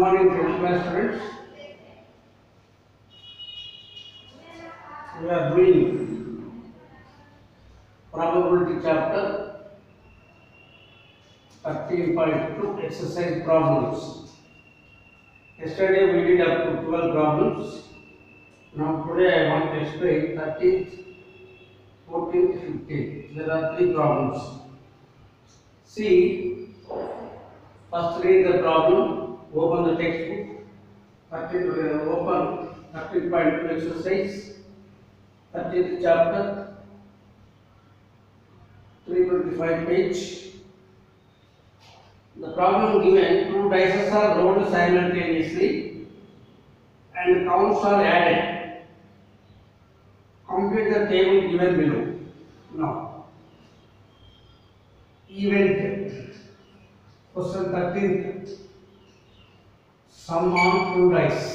morning, 10th class students. We are doing probability chapter 13.2 exercise problems. Yesterday we did up to 12 problems. Now today I want to explain 13th, 14th, 15th. There are 3 problems. See, first read the problem, open the textbook, open 13.2 exercise, 13th chapter, 325 page. The problem given, 2 dice are rolled simultaneously and counts are added. Complete the table given below. Now, event question 13th. Sum on 2 dice.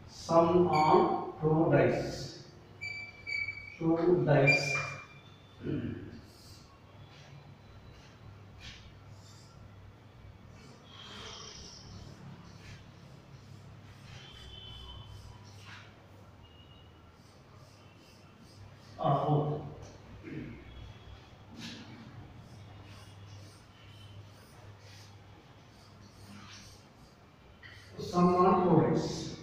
Sum on 2 dice. 2 dice. Both. Sum on 2 dice.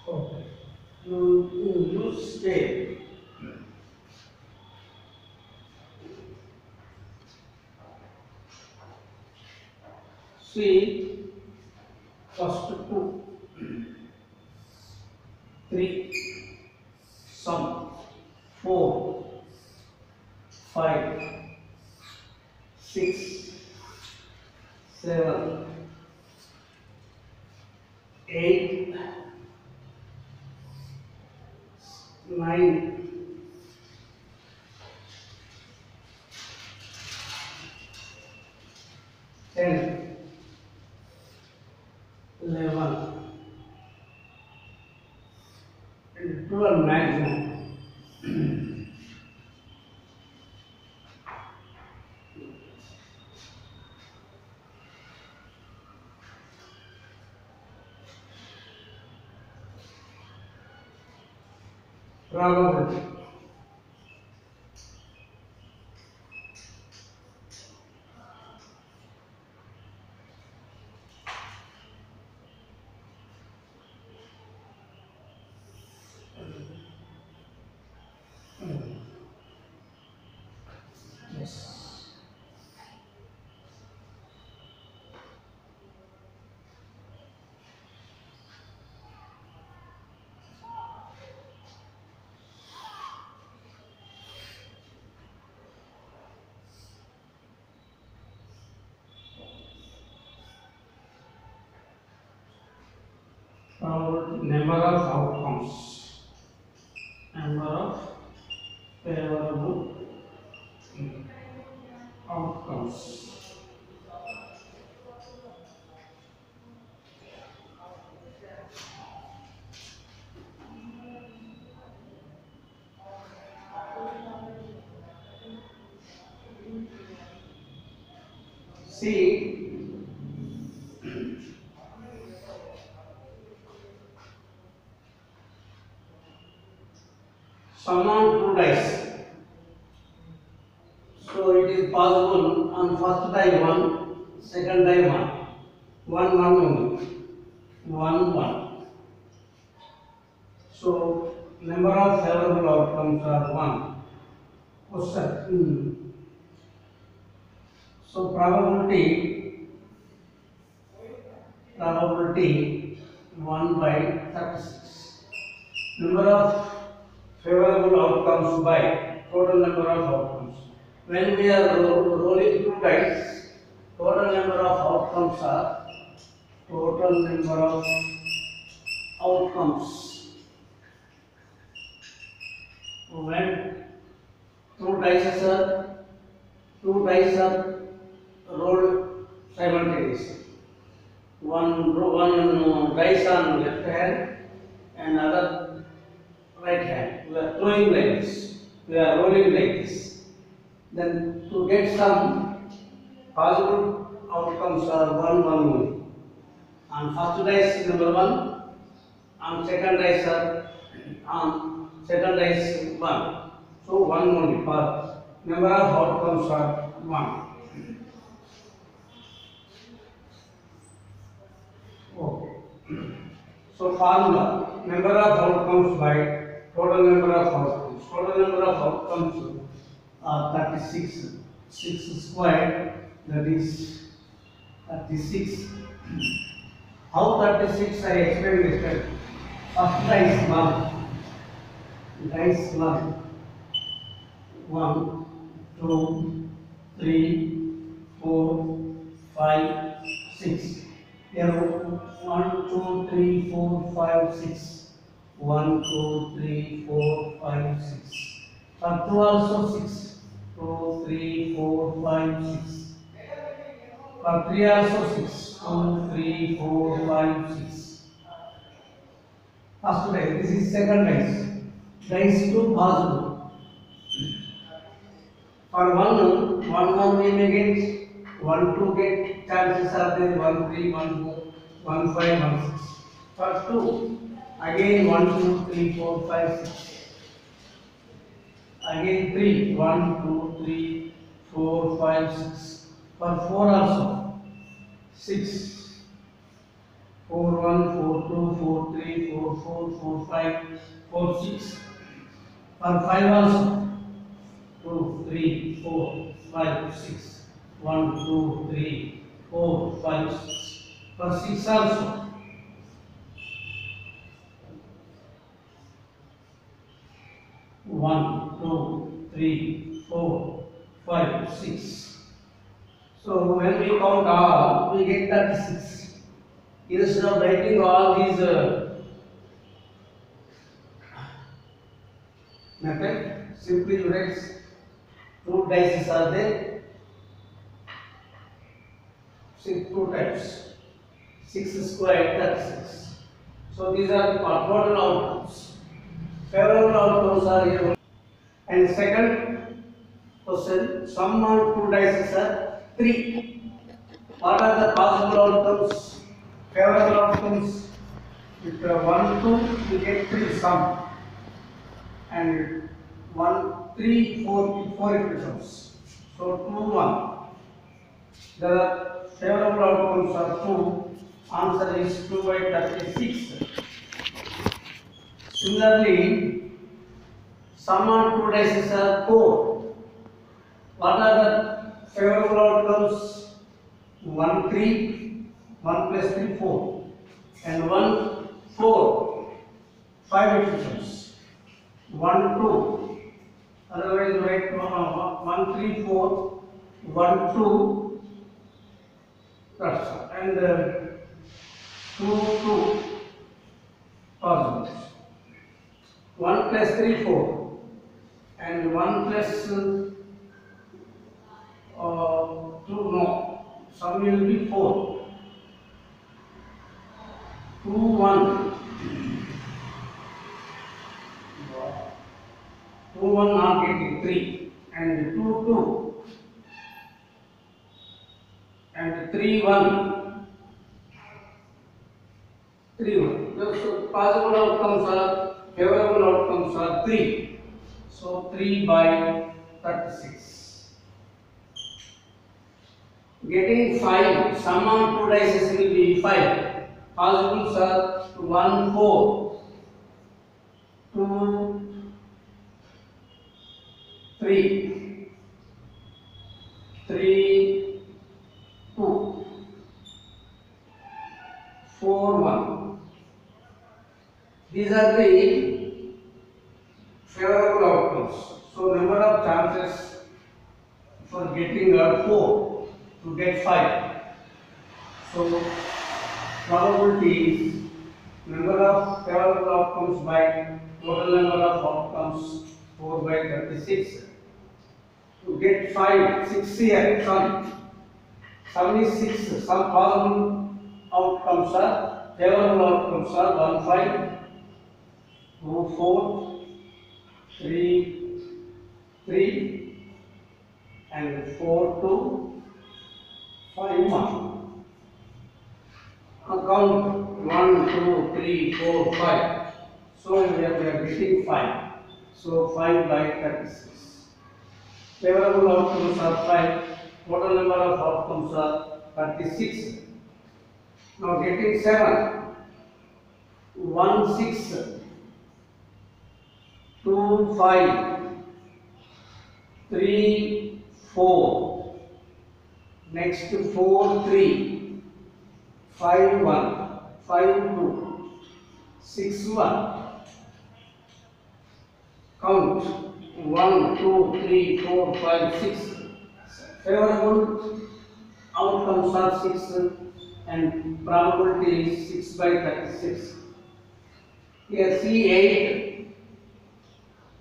Okay. You use scale. See, first 2, 3, sum 4, 5, 6, 7, 8, 9, 10, 11, and 12 maximum. Probability. Yes. Number of outcomes. Number of favorable outcomes. See, sum on 2 dice. So it is possible on first die 1, second die 1. 1 only. 1 1. So number of favorable outcomes are 1. Question. So probability 1 by 36. Number of favorable outcomes by total number of outcomes. When we are rolling 2 dice, total number of outcomes are total number of outcomes. When 2 dice are rolled simultaneously. One dice on left hand and other right hand. We are throwing like this. We are rolling like this. Then to get some possible outcomes are 1, 1 only. On first dice number 1, on second dice are on second dice 1. So 1 only for number of outcomes are 1. Okay. So formula number of outcomes by total number of outcomes. Total number of outcomes are 36. 6 squared, that is 36. How 36 I explained yesterday. First dice 1. Dice 1. 1, 2, 3, 4, 5, 6. Here 1, 2, 3, 4, 5, 6. 1, 2, 3, 4, 5, 6. For 2 also 6. 2, 3, 4, 5, 6. For 3 also 6. 2, 3, 4, 5, 6. First dice. This is second dice. Dice 2 possible. For 1 we may get 1 2 get chances are there 1 3 1 4 1 5 1 6. For 2 again 1 2 3 4 5 6. Again 3 1 2 3 4 5 6. For 4 also 6 4 1 4 2 4 3 4 4 4 5 4 6. For 5 also 2 3 4 5 6. 1 2 3 4 5 6. For 6 also 1 2 3 4 5 6. So when we count all, we get 36. Instead of writing all these method, simply write 2 dices are there, 2 times 6 squared 36. So these are the total outcomes. Favorable outcomes are here. And second question, sum of 2 dices are 3. What are the possible outcomes? Favorable outcomes. With 1 2 we get 3 sum, and 1 3 4 it becomes. So 2 1. The favorable outcomes are 2. Answer is 2 by 36. Similarly, sum of 2 dices are 4. What are the favorable outcomes? 1 3, 1 plus 3 4, and 1 4 5 it becomes. 1 2. Otherwise, write 1 3 4 1 2. That's all. And 2 2 possible. 1 plus 3 4, and 1 plus 2 no. Sum will be 4. 2 1. 2 1 not getting 3, and 2 2, and 3 1. 3 1. So possible outcomes are, favorable outcomes are 3. So 3 by 36. Getting 5, sum of 2 dices will be 5. Possibles are 1 4, 2 3, 3 2, 4 1. These are the favorable outcomes. So number of chances for getting are 4 to get 5. So probability is number of favorable outcomes by total number of outcomes 4 by 36. To get 5, 6 here, sum is 6. Some possible outcomes are, favorable outcomes are 1 5, 2 4, 3, 3, and 4, 2, 5, 1. Count 1, 2, 3, 4, 5. So we are getting 5. So 5 by 36. Favorable outcomes are 5. Total number of outcomes are 36. Now getting 7. 1, 6, 2, 5, 3, 4. Next 4, 3, 5, 1, 5, 2, 6, 1. Count 1, 2, 3, 4, 5, 6. Favorable outcomes are 6 and probability is 6 by 36. Here see 8.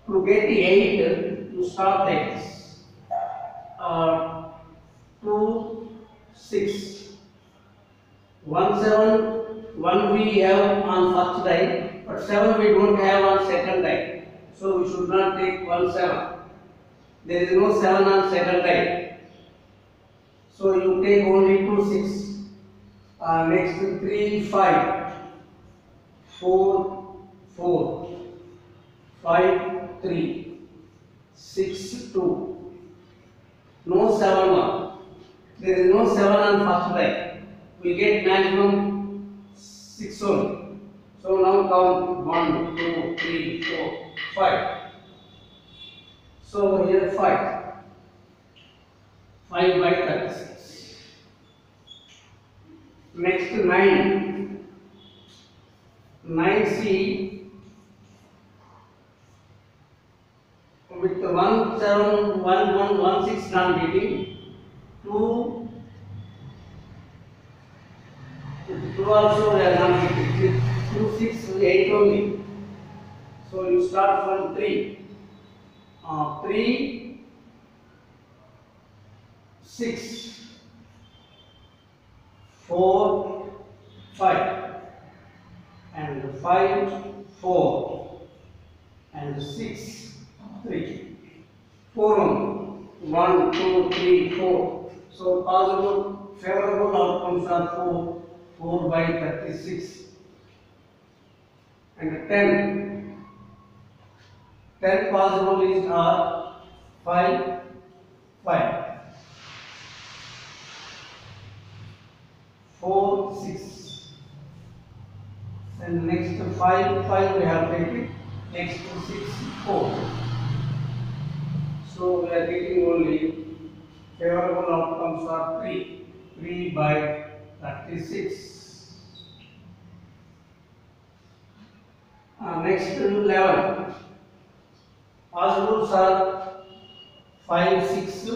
To get 8, you start like this. 2, 6. 1, 7, 1 we have on first die, but 7 we don't have on second die. So we should not take 1, 7. There is no 7 on second die. So you take only 2, 6. Next 3, 5. 4, 4. 5, 3. 6, 2. No 7 1. There is no 7 on first die. We get maximum 6 only. So now count 1, 2, 3, 4, 5. So here 5. 5 by 36. Next 9. 9C with 1, 7, 1, 1, 1, 6 non beating. 2 also we are not getting. 2, 6, 8 only. So you start from 3. 3, 6, 4, 5, and 5, 4, and 6, 3. 4 only. 1, 2, 3, 4. So possible favorable outcomes are 4. 4 by 36. And 10. 10 possibilities are 5, 5. 4, 6. And next 5, 5 we have taken. Next 6, 4. So we are getting only favorable outcomes are 3. 3 by 36. Next 11. Possibles are 5, 6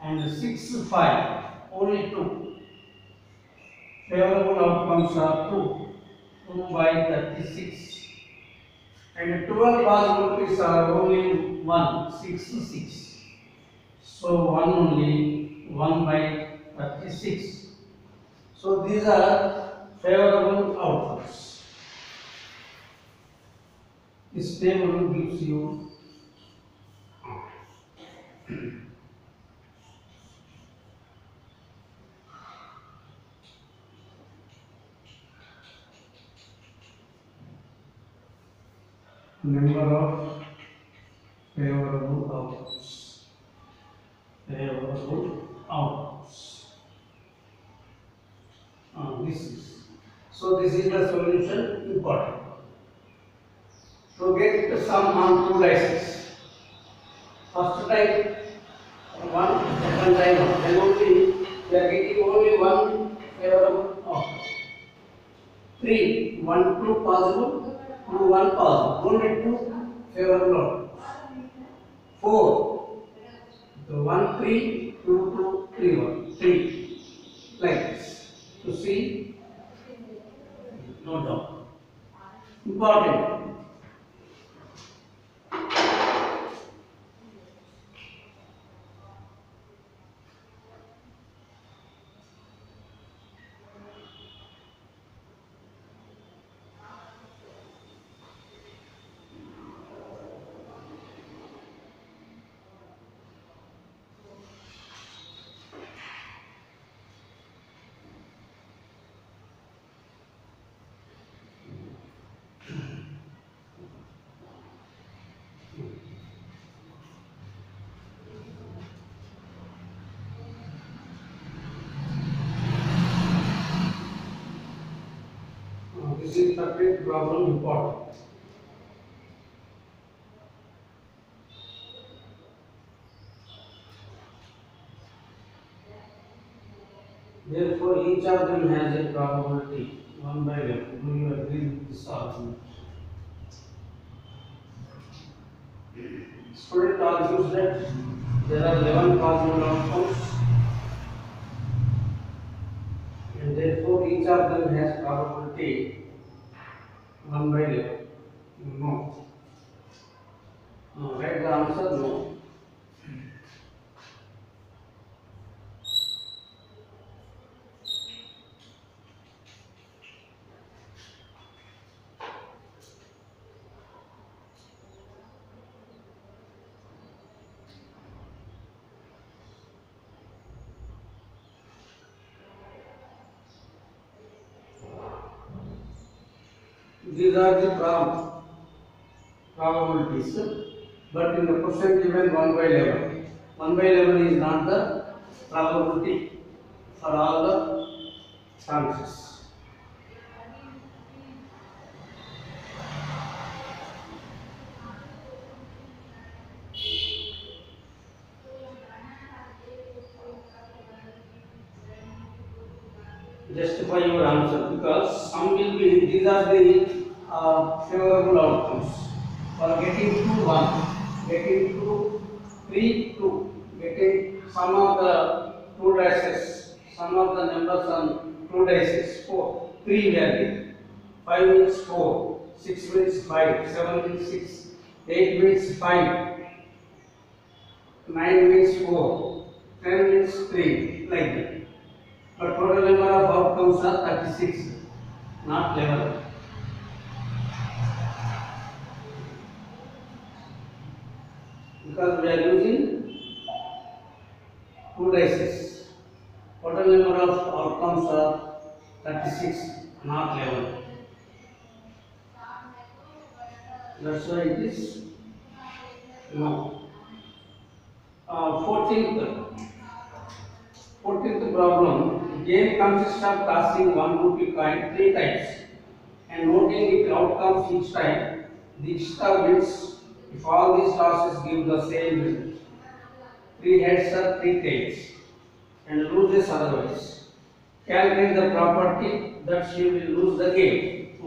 and 6, 5. Only 2. Favorable outcomes are 2. 2 by 36. And 12 possibilities are only 1, 6, 6. So 1 only, 1 by 36. So these are favorable outcomes. This table gives you number of favorable outcomes. Favorable outcomes. This is. So this is the solution important. To get the sum on 2 dices. First time 1, second time 1. Then only we are getting only 1 favorable outcome. 3, 1, 2 possible, 2, 1 possible. Only 2 favorable outcomes. 4, so 1, 3, 2, 2, 3, 1, 3. Like this. To see, no doubt. Important. This is 13th problem important. Therefore, each of them has a probability 1 by 11. Do you agree with this argument? Student argues that there are 11 possible outcomes and therefore each of them has probability 1 by 11. No. No. Write the answer no. These are the probabilities, but in the question given 1 by 11. 1 by 11 is not the probability for all the chances. Justify your answer because some will be, these are the favorable outcomes. For getting to 1, getting to 3, 2, getting some of the 2 dices, some of the numbers on 2 dices, 4, 3 value, 5 means 4, 6 means 5, 7 means 6, 8 means 5, 9 means 4, 10 means 3, like that. But total number of outcomes are 36, not 11. Because we are using 2 dices. Total number of outcomes are 36, not 11. That's why it is no. 14th problem. Game consists of tossing 1 rupee coin 3 times and noting its outcomes each time. The star wins if all these tosses give the same result. 3 heads or 3 tails and loses otherwise. Calculate the property that she will lose the game.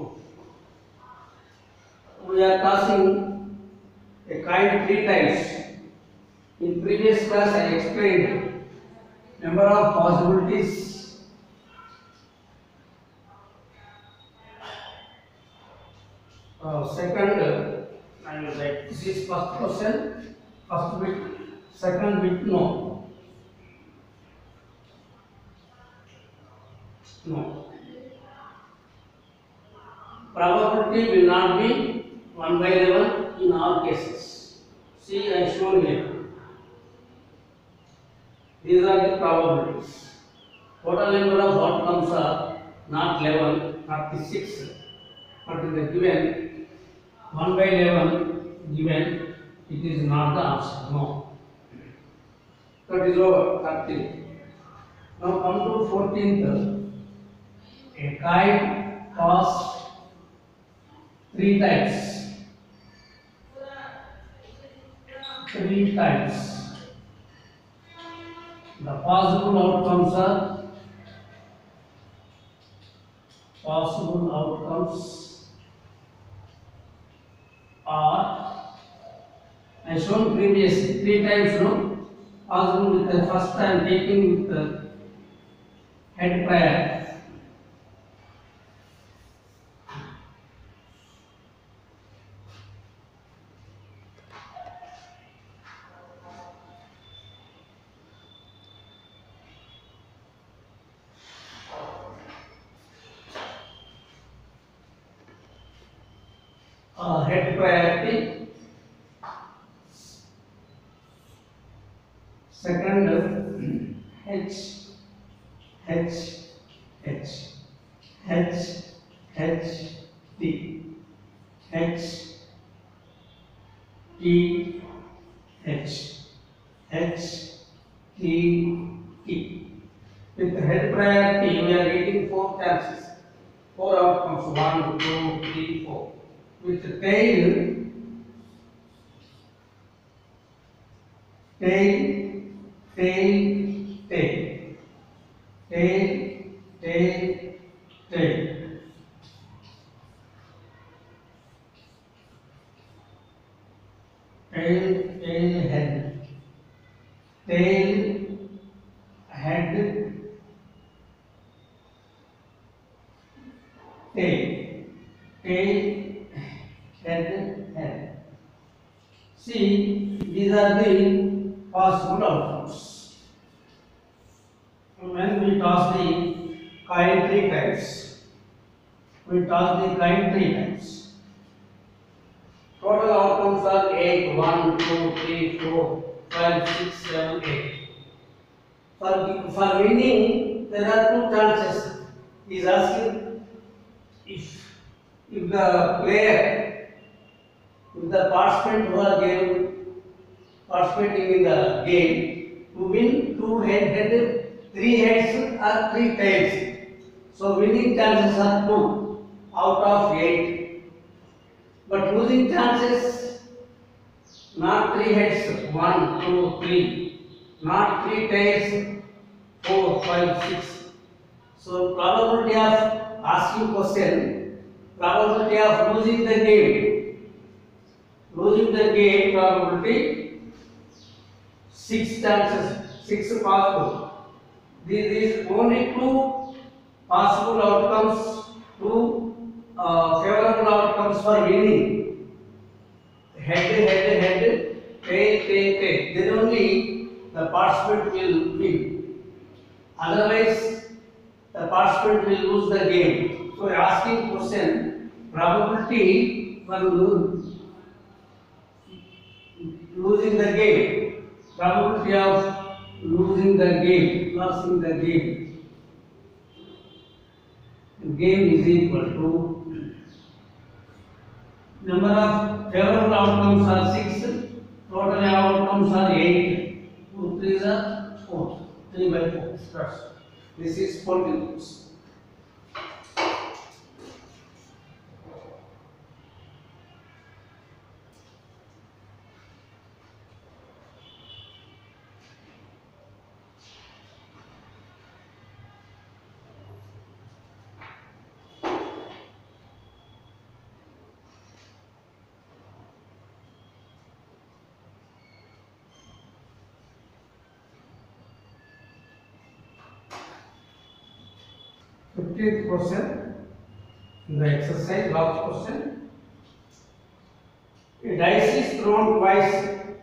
We are tossing a coin 3 times. In previous class I explained number of possibilities. Second, I will write this is first question, first bit, second bit no. No. Probability will not be 1 by 11 in all cases. See, I shown here. These are the probabilities. Total number of outcomes are not 11, 36. But in the given 1 by 11 given, it is not the answer. No. That is over. 13. Now come to 14th. A kite tossed 3 times. 3 times. The possible outcomes are I shown previously 3 times no possible with the first time taking with the head prior. Head priority. Second H T T. With head priority we are getting 4 chances. Four outcomes. 1, 2, 3, 4. With tail, tail, tail, tail, tail, tail, tail. Tail, tail, head, tail, head, tail, tail, head, head. See, these are the possible outcomes. When we toss the coin 3 times, we toss the coin 3 times. Total outcomes are 8, 1, 2, 3, 4, 5, 6, 7, 8. For winning, there are 2 chances. He is asking if the player, if the participant who are participating in the game, to win 2 head, 3 heads or 3 tails. So winning chances are 2 out of 8. But losing chances, not 3 heads, 1, 2, 3, not 3 tails, 4, 5, 6. So probability of asking question, probability of losing the game probability 6 chances, 6 possible. This is only 2 possible outcomes, 2 favorable outcomes for winning. Head, tail. Then only the participant will win. Otherwise, the participant will lose the game. So, asking question, probability for losing the game, probability of losing the game, game is equal to number of favorable outcomes are 6, total outcomes are 8, 2 3s are 4, 3 by 4. This is 14. 15th question, the exercise, last question. A dice is thrown twice.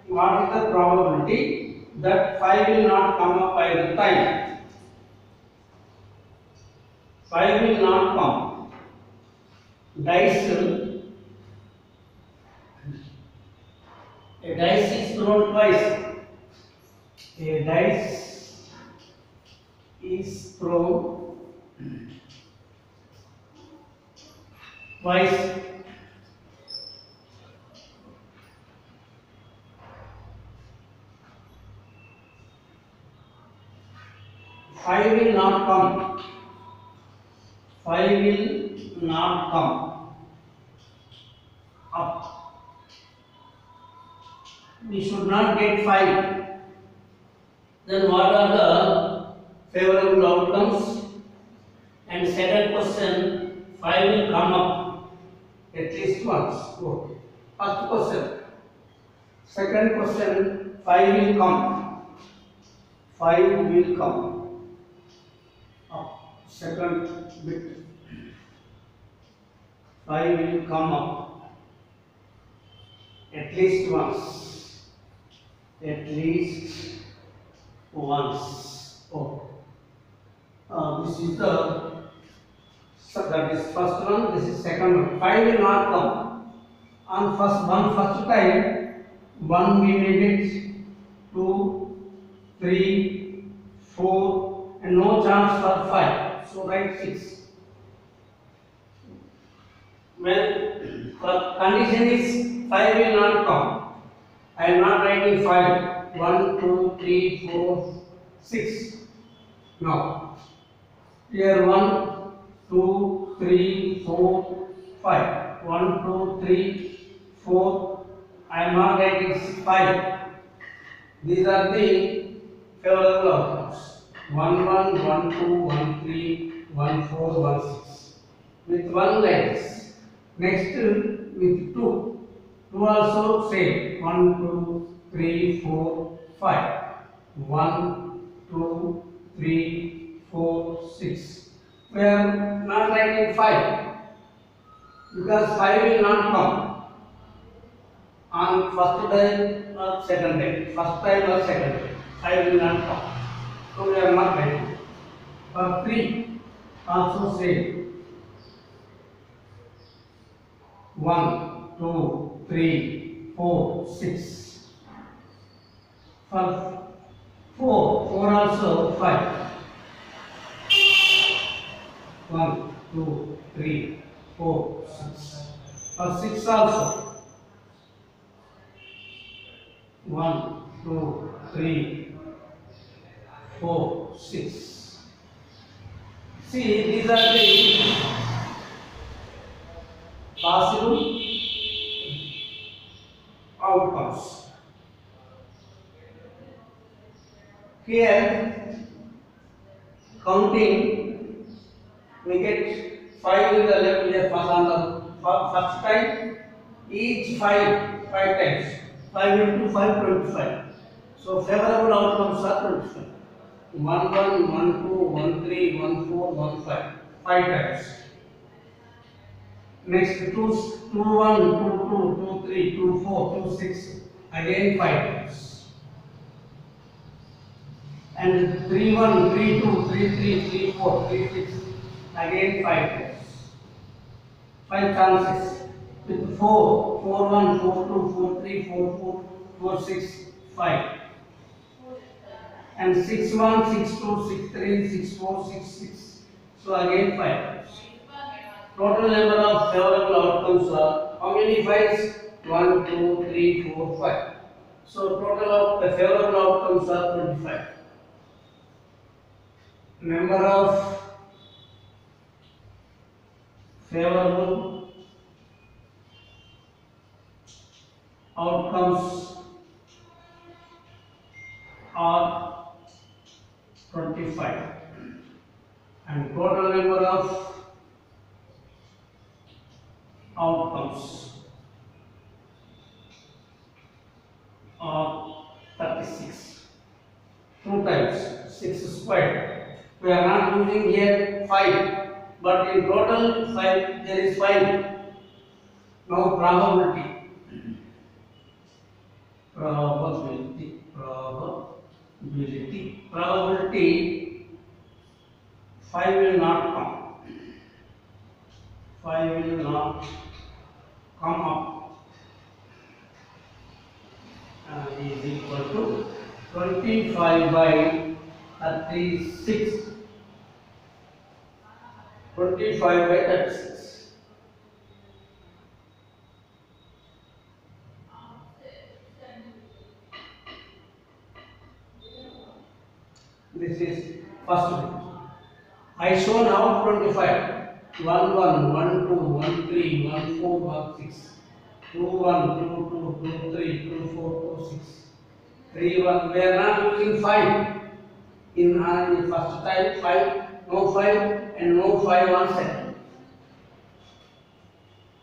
What is the probability that 5 will not come up by the time? 5 will not come. A dice is thrown twice. A dice is thrown twice. Five will not come. 5 will not come up. We should not get 5. Then what are the favorable outcomes? And second question, 5 will come up at least once. Okay. First question. Second question, 5 will come. 5 will come up. Second bit. 5 will come up at least once. At least once. Oh. This is that is first one. This is second one. 5 will not come. On first time, 1 we may get, 2, 3, 4, and no chance for 5. So write 6. When the condition is 5 will not come, I am not writing 5. 1, 2, 3, 4, 6. No. Here 1, 2, 3, 4, 5. 1, 2, 3, 4. I am not writing 5. These are the favorable outcomes. 1, 1, 1, 2, 1, 3, 1, 4, 1, 6. With 1 like this. Next with 2. 2 also same. 1, 2, 3, 4, 5. 1, 2, 3, 4, 6. We are not writing 5 because 5 will not come on first time or second time. First time or second time. 5 will not come. So we are not writing. For 3 also same. 1, 2, 3, 4, 6. For 4 also 5. 1, 2, 3, 4, 6. For 6 also 1, 2, 3, 4, 6. See, these are the possible outcomes. Here, counting, we get 5 in the left, we have on the first time, each 5 times. 5 into 5, 25. So, favorable outcomes are 25. 1, 1, 1, 2, 1, 3, 1, 4, 1, 5. 5 times. Next, 2, 2, 1, 2, 2, 2, 3, 2, 4, 2, 6. Again 5 times. And 3, 1, 3, 2, 3, 3, 3, 4, 3, 6. Again 5 times. 5 chances. With 4, 4, 1, 4, 2, 4, 3, 4, 4, 4, 6, 5. And 6, 1, 6, 2, 6, 3, 6, 4, 6, 6. So again 5 times. Total number of favorable outcomes are how many 5s? 1, 2, 3, 4, 5. So total of the favorable outcomes are 25. Number of favorable outcomes are 25 and total number of outcomes are 36. 2 times 6 squared. We are not using here 5, but in total 5 there is 5. Now probability. Probability 5 will not come. 5 will not come up. Is equal to 25 by 36. 25 by 36. This is first one. I show now 25. 1, 1, 1, 2, 1, 3, 1, 4, 1, 6. 2, 1, 2, 2, 2, 3, 2, 4, 2, 6. 3, 1. We are not using 5. In the first time 5, no 5 and no 5 on second.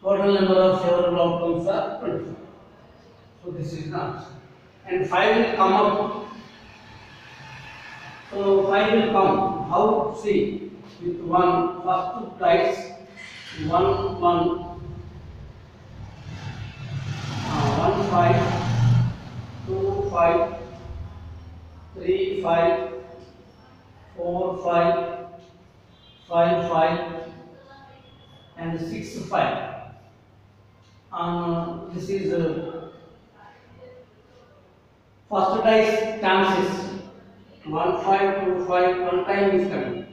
Total number of favorable outcomes are 25. So this is the answer. And 5 will come up. So 5 will come. How? See, with 1 first twice 1, 1, 1, 5, 2, 5, 3, 5, 4, 5, 5, 5, and 6, 5. This is first dice chances. 1, 5, 2, 5, 1 time is coming.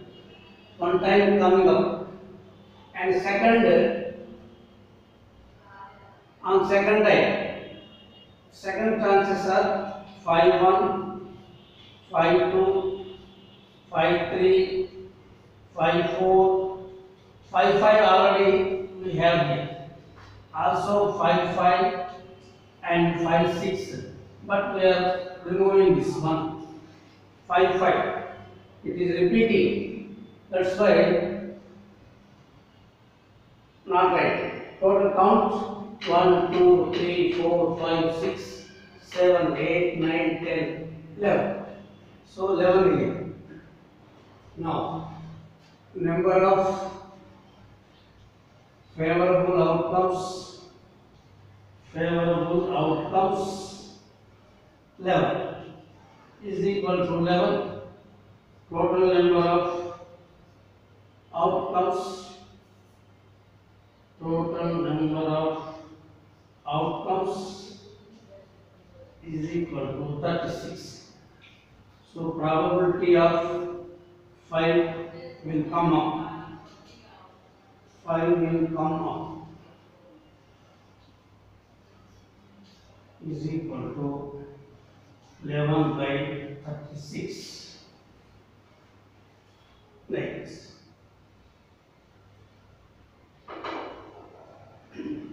1 time coming up. And second, on second time, second chances are 5, 1, 5, 2, 5, 3, 5, 4, 5 5 already we have here. Also 5 5 and 5 6, but we are removing this one 5 5. It is repeating. That's why not right. Total count 1 2 3 4 5 6 7 8 9 10 11. So 11 here. Now number of favorable outcomes 11 is equal to 11. Total number of outcomes is equal to 36. So probability of 5 will come up. 5 will come up is equal to 11 by 36. Like this.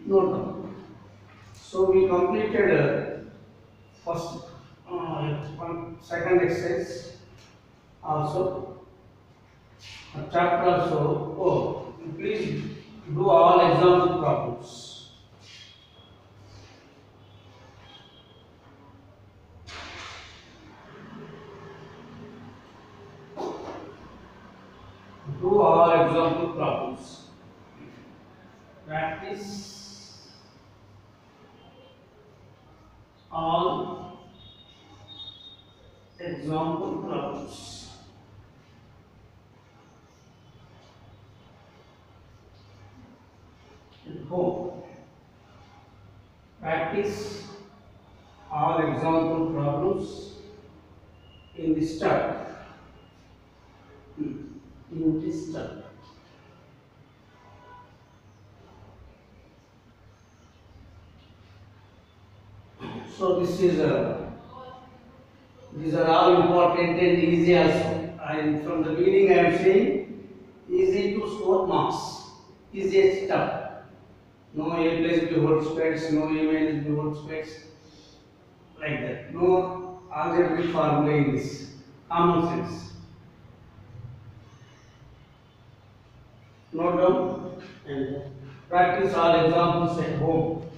Note down. So we completed first second exercise also. Chapter also. Oh, please do all example problems. Do all example problems. Practice all example problems. At home. Practice all example problems in this chapter. In this chapter. So these are all important and easy also. And from the beginning I am saying easy to score marks. Easiest stuff. No A plus B whole squares, no A minus B whole squares, like that. No algebraic formula in this. Common sense. Note down and practice all examples at home.